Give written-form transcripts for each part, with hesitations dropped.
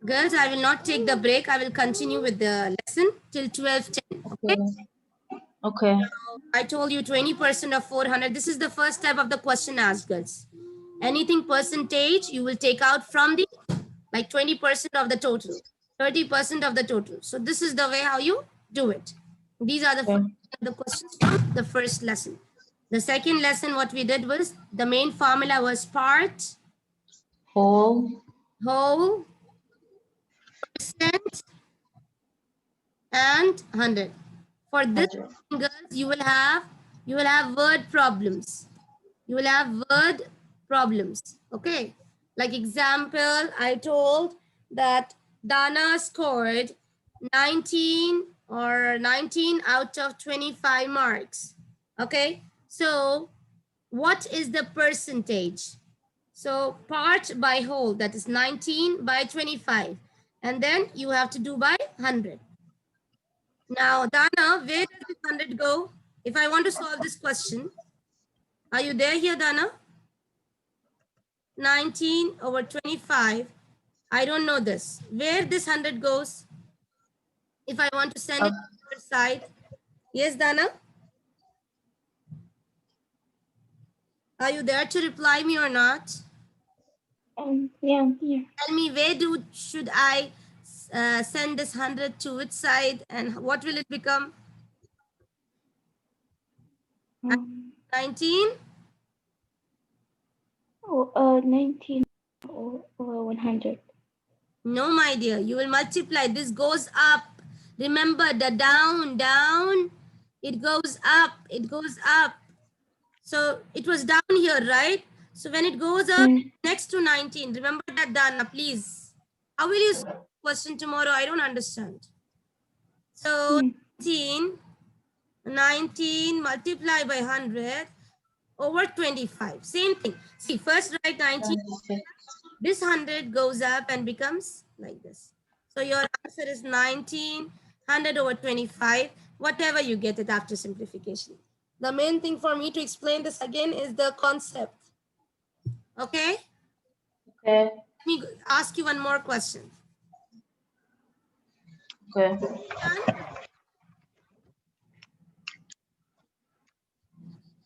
Girls, I will not take the break. I will continue with the lesson till 12:10. Okay. Okay. I told you 20% of 400. This is the first step of the question asked, girls. Anything percentage you will take out from the like 20% of the total, 30% of the total. So this is the way how you do it. These are Okay. the questions from the first lesson. The second lesson, what we did was the main formula was part, Whole. whole, percent, and 100. For this, 100. girls, you will have word problems. You will have word problems. Okay. Like example, I told that Dana scored 19 or 19 out of 25 marks. Okay. So what is the percentage? So part by whole, that is 19 by 25. And then you have to do by 100. Now, Dana, where does this 100 go? If I want to solve this question, are you there here, Dana? 19 over 25. I don't know this. Where this 100 goes? If I want to send it to the other side. Yes, Dana? Are you there to reply me or not? Yeah, I'm here. Tell me, where should I send this 100 to which side and what will it become? 19? 19 over 100. No, my dear, you will multiply. This goes up. Remember the down, down, it goes up, it goes up. So it was down here, right? So when it goes up next to 19, remember that, Dana, please. How will you solve the question tomorrow? I don't understand. So 19 multiplied by 100 over 25. Same thing. See, first write 19. This 100 goes up and becomes like this. So your answer is 19, 100 over 25, whatever you get it after simplification. The main thing for me to explain this again is the concept. Okay? Okay. Let me ask you one more question. Okay.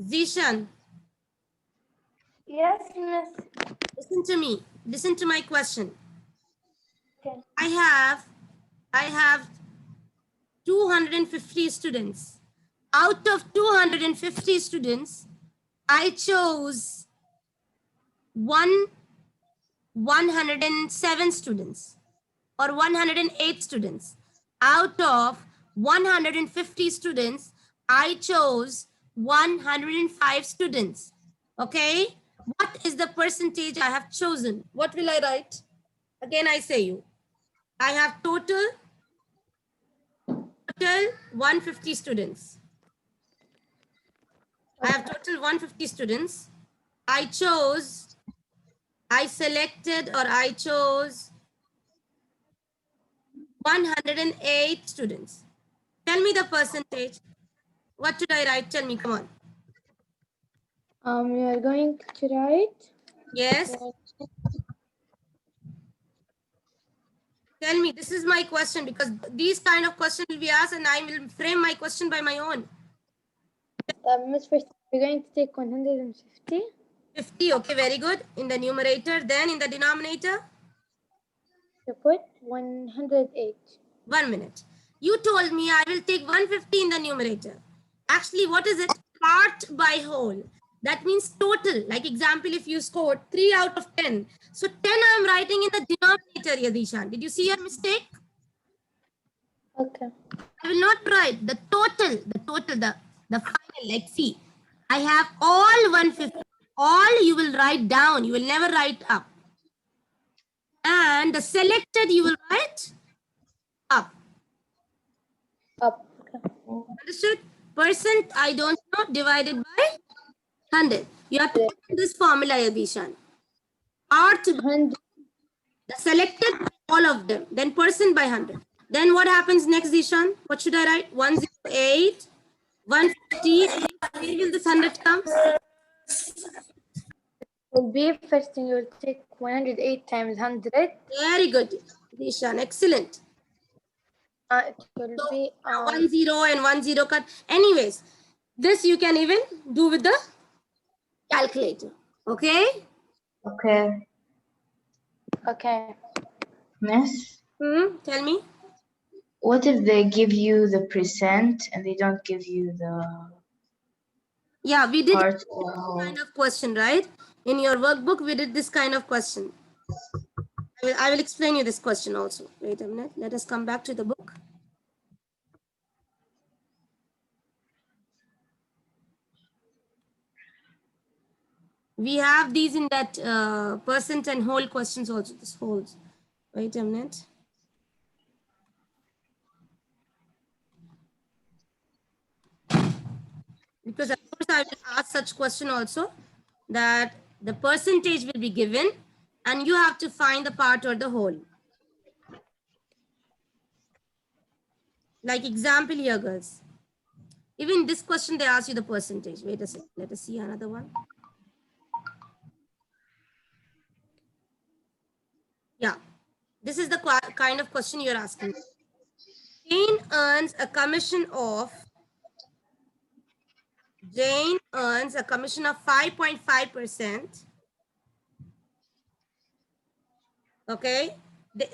Zishan, Yes, miss. listen to me. Listen to my question. Okay. I have 250 students. Out of 250 students, I chose 107 students or 108 students. Out of 150 students, I chose 105 students. Okay? What is the percentage I have chosen? What will I write? Again, I say you. I have total 150 students. I have total 150 students. I selected or I chose 108 students. Tell me the percentage. What should I write? Tell me, come on. We are going to write. Yes. Tell me, this is my question because these kind of questions will be asked and I will frame my question by my own. Miss, first we're going to take 150. 50, okay, very good. In the numerator, then in the denominator? To put 108. 1 minute. You told me I will take 150 in the numerator. Actually, what is it? Part by whole. That means total. Like example, if you scored 3 out of 10. So 10 I am writing in the denominator, Yadishan. Did you see your mistake? Okay. I will not write the total, the final. Like see, I have all 150. All you will write down. You will never write up. And the selected you will write up. Up. Okay. Understood? Percent, I don't know, divided by 100. You have to put in this formula, Yadishan. Part by 100. the selected, all of them. Then percent by 100. Then what happens next, Zishan? What should I write? 108, 150. Where will this 100 come? Will be first thing you will take 108 times 100. Very good. Dishan, excellent. It will So, be 1 0 and 1 0 cut. Anyways, this you can even do with the calculator. Okay? Okay. okay. Miss, Tell me. what if they give you the percent and they don't give you the Yeah, we did part this or whole? kind of question, right? In your workbook, we did this kind of question. I will explain you this question also. Wait a minute. Let us come back to the book. We have these in that percent and whole questions also. This holds. Wait a minute. Because of course I will ask such question also, that the percentage will be given and you have to find the part or the whole. Like example here, girls. Even this question, they ask you the percentage. Wait a second. Let us see another one. Yeah. This is the kind of question you're asking. Jane earns a commission of 5.5%. Okay.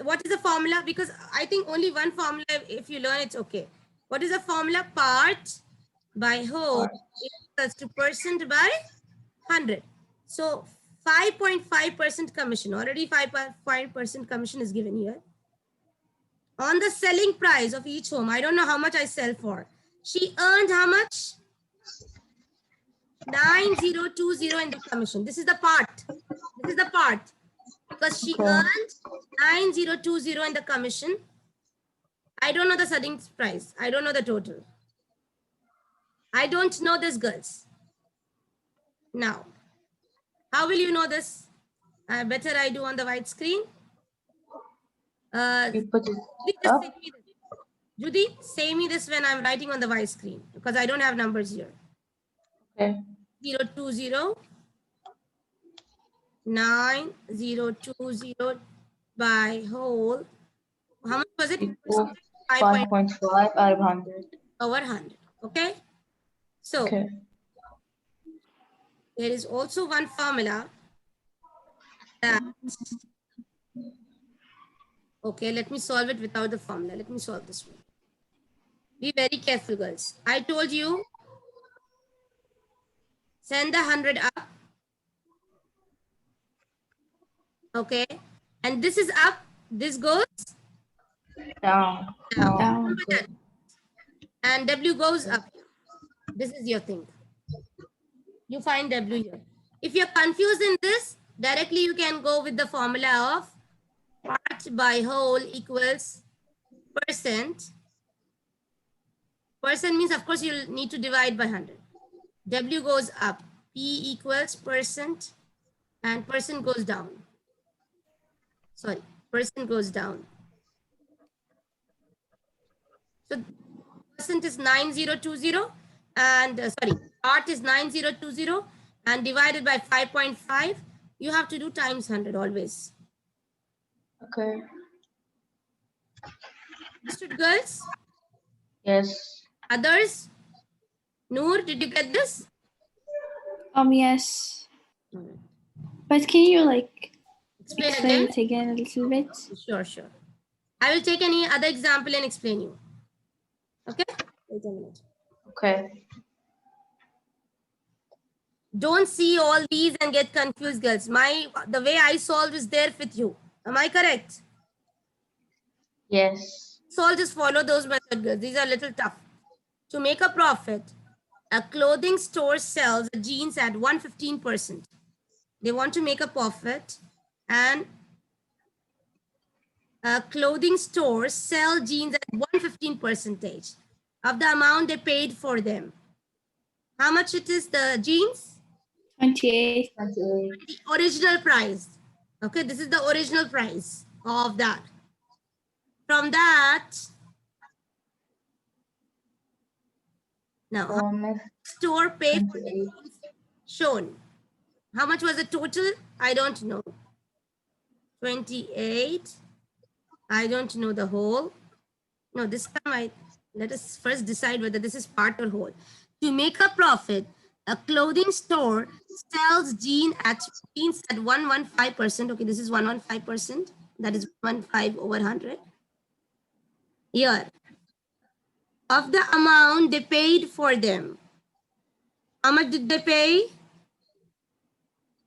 What is the formula? Because I think only one formula, if you learn, it's okay. What is the formula? Part by whole equals to percent by 100. So 5.5% commission. Already 5.5% commission is given here. On the selling price of each home, I don't know how much I sell for. She earned how much? 9020 in the commission. This is the part. This is the part. Because she Okay. earned 9020 in the commission. I don't know the selling price. I don't know the total. I don't know this, girls. Now, how will you know this? Better I do on the white screen. You put it Judy, just up. say me this. Judy, say me this when I'm writing on the white screen because I don't have numbers here. Okay. 020 9020 by whole. How much was it? Equal 5 5.5 out of 100. over 100. Okay. So Okay. there is also one formula that, okay, let me solve it without the formula. Let me solve this one. Be very careful, girls. I told you, send the 100 up. Okay. And this is up. This goes Down. down. Down. Remember that. And W goes up. This is your thing. You find W here. If you're confused in this, directly you can go with the formula of part by whole equals percent. Percent means, of course, you'll need to divide by 100. W goes up. P equals percent and percent goes down. Sorry, percent goes down. So percent is 9020 and sorry, part is 9020 and divided by 5.5. You have to do times 100 always. Okay. Understood, girls? Yes. Others? Noor, did you get this? Yes. But can you like Explain explain again. it again a little bit? Sure, sure. I will take any other example and explain you. Okay? Wait a minute. Okay. Don't see all these and get confused, girls. The way I solve is there with you. Am I correct? Yes. So I'll just follow those methods, girls. These are a little tough. To make a profit, a clothing store sells jeans at 115%. They want to make a profit and a clothing store sell jeans at 115% of the amount they paid for them. How much it is, the jeans? 28. 28. The original price. Okay, this is the original price of that. From that, now, how much store pay for the 28. jeans shown? How much was the total? I don't know. 28. I don't know the whole. No, this time let us first decide whether this is part or whole. To make a profit, a clothing store sells jeans at 115%. Okay, this is 115%. That is 115 over 100. Here, of the amount they paid for them. How much did they pay?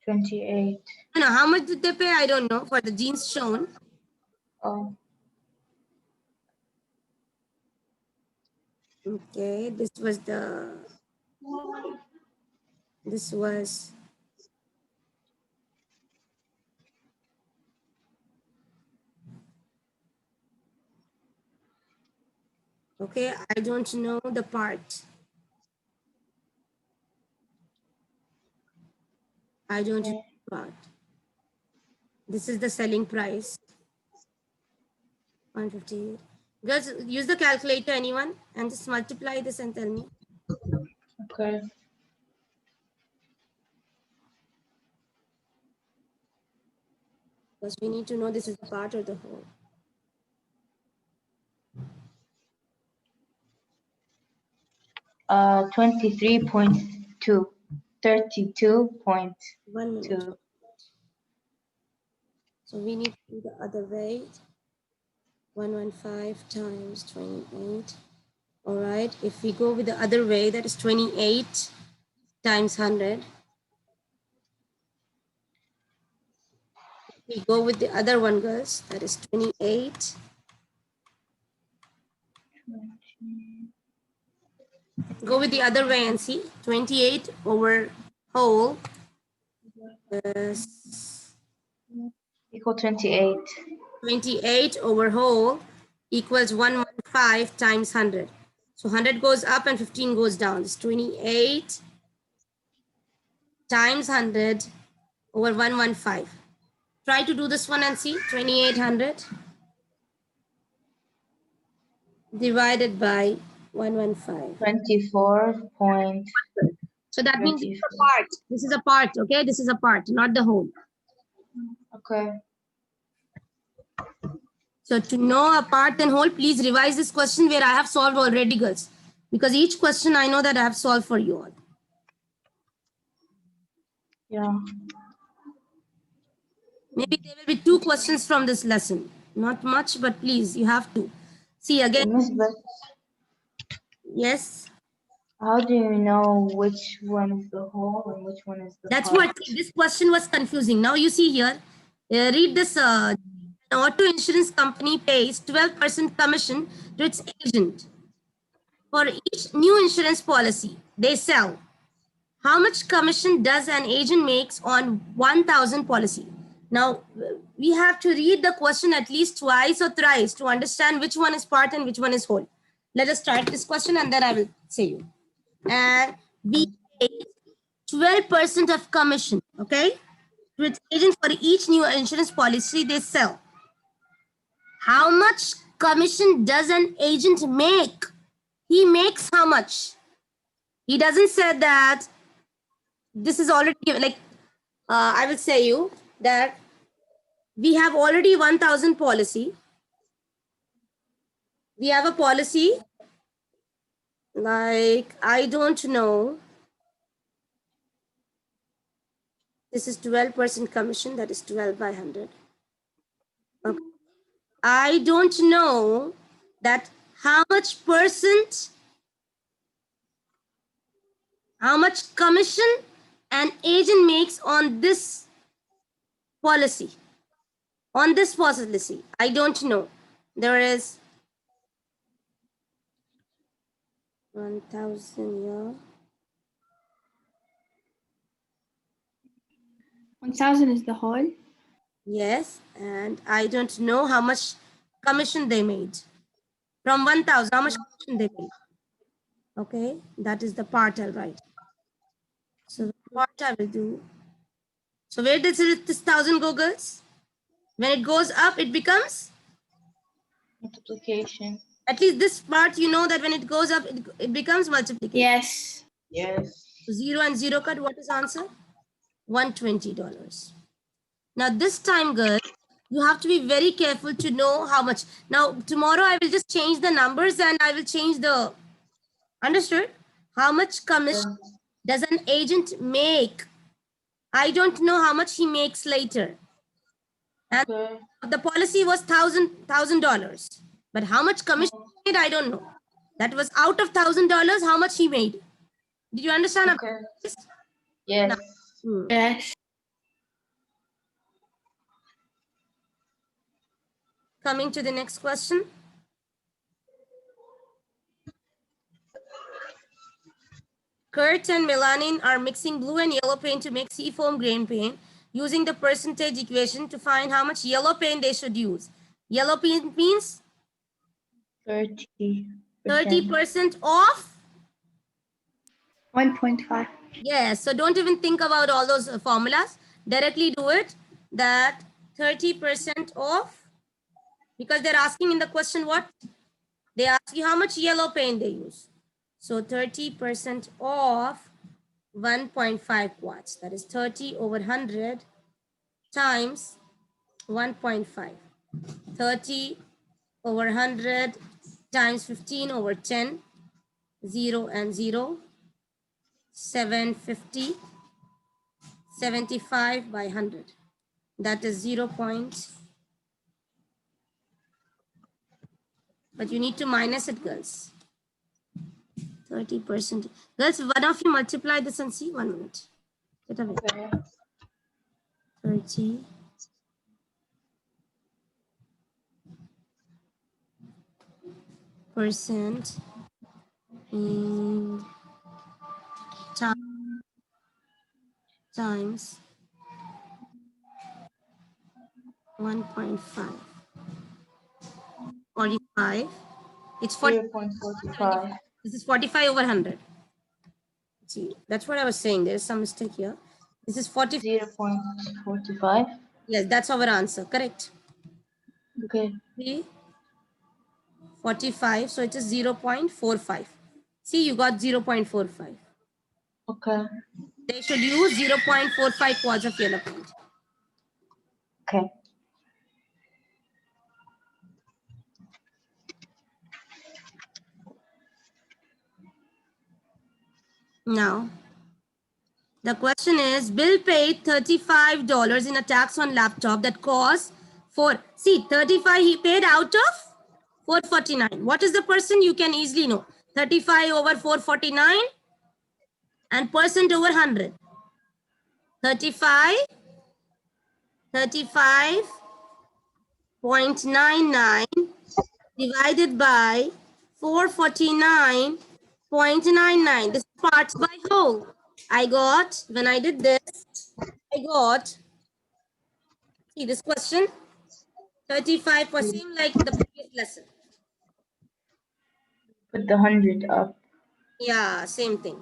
28. No, how much did they pay? I don't know for the jeans shown. Oh, Okay, this was okay, I don't know the part. I don't know the part. This is the selling price. 158. Girls, use the calculator, anyone, and just multiply this and tell me. okay. Because we need to know this is the part or the whole. Uh, 23.2. 32.2. 1 minute. So we need to do the other way. 115 times 28. All right. If we go with the other way, that is 28 times 100. We go with the other one, girls. That is 28. Go with the other way and see. 28 over whole is Equal 28. 28 over whole equals 115 times 100. So 100 goes up and 15 goes down. It's 28 times 100 over 115. Try to do this one and see. 2800 divided by 115. 24 point. So that means this is a part. This is a part, okay? This is a part, not the whole. Okay. So to know a part and whole, please revise this question where I have solved already, girls. Because each question I know that I have solved for you all. Yeah. Maybe there will be 2 questions from this lesson. Not much, but please, you have to. See again. Miss Beth, Yes. how do you know which one is the whole and which one is the That's part? what this question was confusing. Now you see here, read this. An auto insurance company pays 12% commission to its agent for each new insurance policy they sell. How much commission does an agent makes on 1,000 policy? Now we have to read the question at least twice or thrice to understand which one is part and which one is whole. Let us start this question and then I will say you. And we pay 12% of commission, okay, to its agent for each new insurance policy they sell. How much commission does an agent make? He makes how much? He doesn't say that this is already given. Like I will say you that we have already 1,000 policy. We have a policy like, I don't know. This is 12% commission, that is 12 by 100. Okay. I don't know that how much percent, how much commission an agent makes on this policy. On this policy, I don't know. There is 1,000 here. 1,000 is the whole. Yes, and I don't know how much commission they made. From 1,000, how much commission they made? Okay, that is the part I'll write. So the part I will do. So where does this 1,000 go, girls? When it goes up, it becomes? Multiplication. At least this part, you know that when it goes up, it becomes multiplication. Yes. Yes. 0 and 0 cut, what is answer? $120. Now this time, girls, You have to be very careful to know how much. Now, tomorrow I will just change the numbers and I will change the, understood? How much commission does an agent make? I don't know how much he makes later. And Okay. the policy was $1,000. But how much commission he made, I don't know. That was out of $1,000, how much he made. Did you understand? Okay. Yes. Hmm. Yes. Coming to the next question. Kurt and Melanin are mixing blue and yellow paint to make seafoam grain paint using the percentage equation to find how much yellow paint they should use. Yellow paint means 30%. 30% off. 1.5. Yes, so don't even think about all those formulas. Directly do it. That 30% off, because they're asking in the question what? They ask you how much yellow paint they use. So 30% off 1.5 watts. That is 30 over 100 times 1.5. 30 over 100 times 15 over 10. 0 and 0. 750. 75 by 100. That is 0. But you need to minus it, girls. 30%. Girls, one of you multiply this and see. 1 minute. Get away. Okay. 30 percent in times 1.5. 45. It's 40. 0.45. This is 45 over 100. See, that's what I was saying. There's some mistake here. This is 40. 0.45. Yes, that's our answer. Correct. Okay. 45. So it is 0.45. See, you got 0.45. Okay. They should use 0.45 quads of yellow paint. Okay. Now, the question is, Bill paid $35 in a tax on laptop that cost for, see, 35 he paid out of 449. What is the person? You can easily know. 35 over 449 and percent over 100. 35.99 divided by 449.99. This is parts by whole. I got, when I did this, I got, see this question, 35 for same like the previous lesson. Put the 100 up. Yeah, same thing.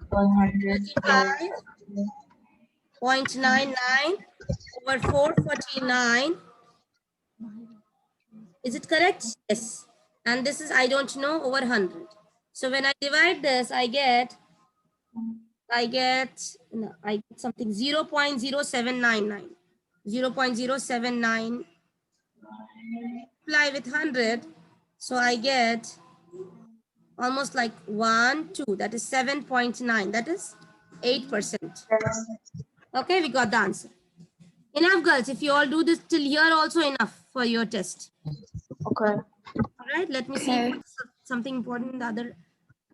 100. 35.99 over 449. Is it correct? Yes. And this is, I don't know, over 100. So when I divide this, I get something 0.0799. 0.079 apply with 100. So I get almost like 1, 2. That is 7.9. That is 8%. Okay, we got the answer. Enough, girls. If you all do this till here, also enough for your test. Okay. All right, let me see Okay. something important in the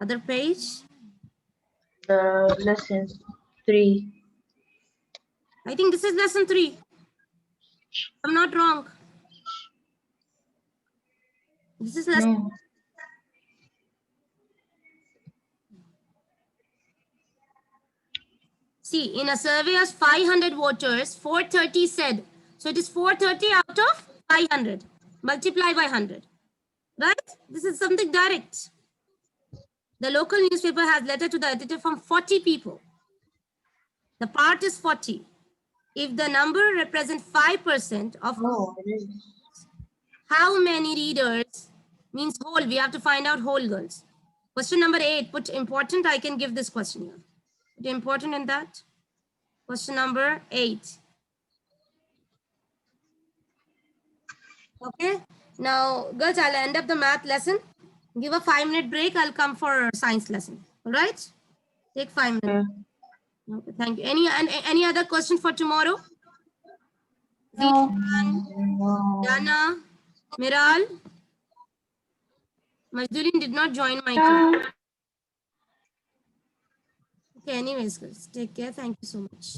other page. The lesson 3. I think this is lesson 3. I'm not wrong. This is lesson. No. See, in a survey of 500 voters, 430 said. So it is 430 out of 500. Multiply by 100. Right? This is something direct. The local newspaper has letter to the editor from 40 people. The part is 40. If the number represents 5% of No, it is. how many readers, means whole, we have to find out whole, girls. Question number 8. Put important. I can give this question here. Put important in that. Question number 8. Okay. Now, girls, I'll end up the math lesson. Give a 5-minute break. I'll come for science lesson. All right. Take 5 minutes. Okay. Thank you. Any other question for tomorrow? No. No. Dana, Miral, Majdurin did not join my class. Okay, anyways, guys, take care. Thank you so much.